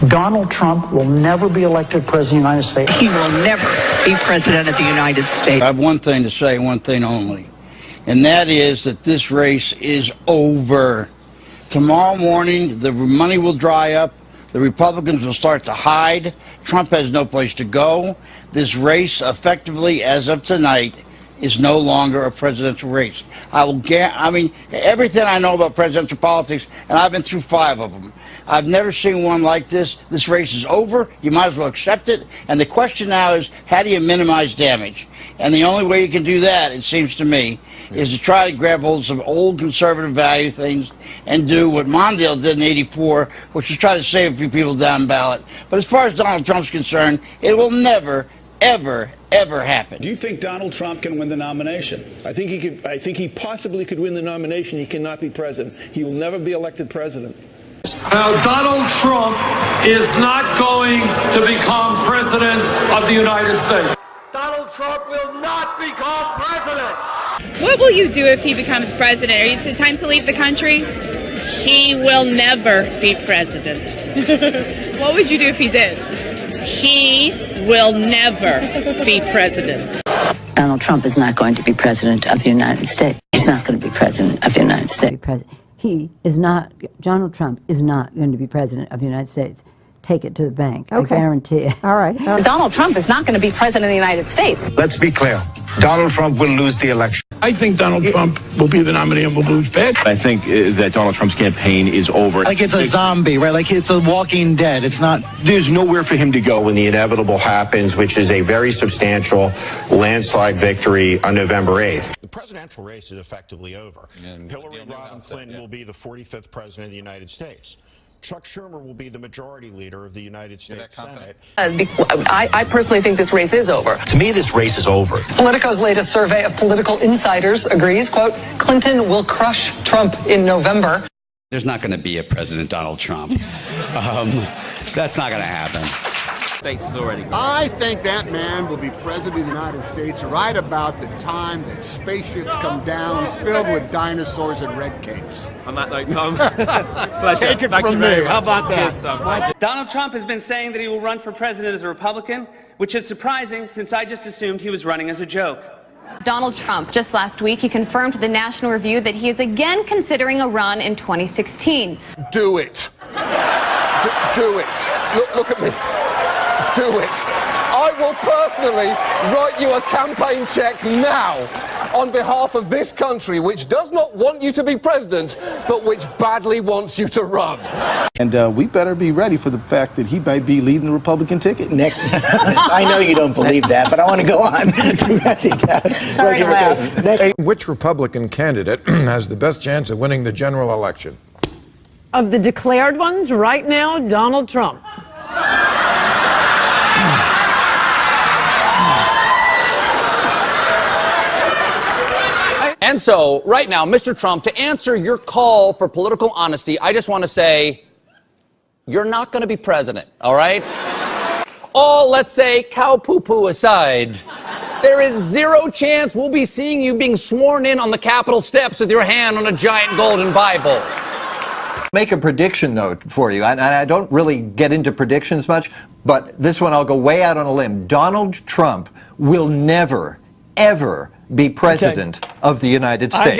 Donald Trump will never be elected president of the United States. He will never be president of the United States. I have one thing to say, one thing only, and that is that this race is over. Tomorrow morning, the money will dry up. The Republicans will start to hide. Trump has no place to go. This race, effectively, as of tonight, is no longer a presidential race. I mean, everything I know about presidential politics, and I've been through 5 of them, I've never seen one like this. This race is over. You might as well accept it. And the question now is, how do you minimize damage? And the only way you can do that, it seems to me, is to try to grab hold of some old conservative value things and do what Mondale did in '84, which is try to save a few people down ballot. But as far as Donald Trump's concerned, it will never, ever, ever happen. Do you think Donald Trump can win the nomination? I think he could. I think he possibly could win the nomination. He cannot be president. He will never be elected president. Now, Donald Trump is not going to become president of the United States. Donald Trump will not become president. What will you do if he becomes president? Is it time to leave the country? He will never be president. What would you do if he did? He will never be president. Donald Trump is not going to be president of the United States. He's not going to be president of the United States. He is not, Donald Trump is not going to be president of the United States. Take it to the bank. Okay. I guarantee it. All right. Donald Trump is not going to be president of the United States. Let's be clear. Donald Trump will lose the election. I think Donald Trump will be the nominee and will lose bad. I think that Donald Trump's campaign is over. Like it's a zombie, right? Like it's a Walking Dead. It's not. There's nowhere for him to go. When the inevitable happens, which is a very substantial landslide victory on November 8th. The presidential race is effectively over. And Hillary Rodham Clinton will be the 45th president of the United States. Chuck Schumer will be the majority leader of the United States Senate. I personally think this race is over. To me, this race is over. Politico's latest survey of political insiders agrees, quote, Clinton will crush Trump in November. There's not going to be a President Donald Trump. That's not going to happen. I think that man will be president of the United States right about the time that spaceships come down filled with dinosaurs and red capes. On that note, Tom, take it from me. How about that? Cheers, Donald Trump has been saying that he will run for president as a Republican, which is surprising since I just assumed he was running as a joke. Donald Trump, just last week, he confirmed to the National Review that he is again considering a run in 2016. Do it. Do it. Look at me. Do it. I will personally write you a campaign check now on behalf of this country, which does not want you to be president, but which badly wants you to run. And we better be ready for the fact that he might be leading the Republican ticket next. I know you don't believe that, but I want to go on to Sorry to laugh. Next. Which Republican candidate has the best chance of winning the general election? Of the declared ones, right now, Donald Trump. And so, right now, Mr. Trump, to answer your call for political honesty, I just want to say, you're not going to be president, all right? All, let's say, cow poo-poo aside, there is zero chance we'll be seeing you being sworn in on the Capitol steps with your hand on a giant golden Bible. Make a prediction, though, for you, and I don't really get into predictions much, but this one I'll go way out on a limb. Donald Trump will never, ever be president of the United States.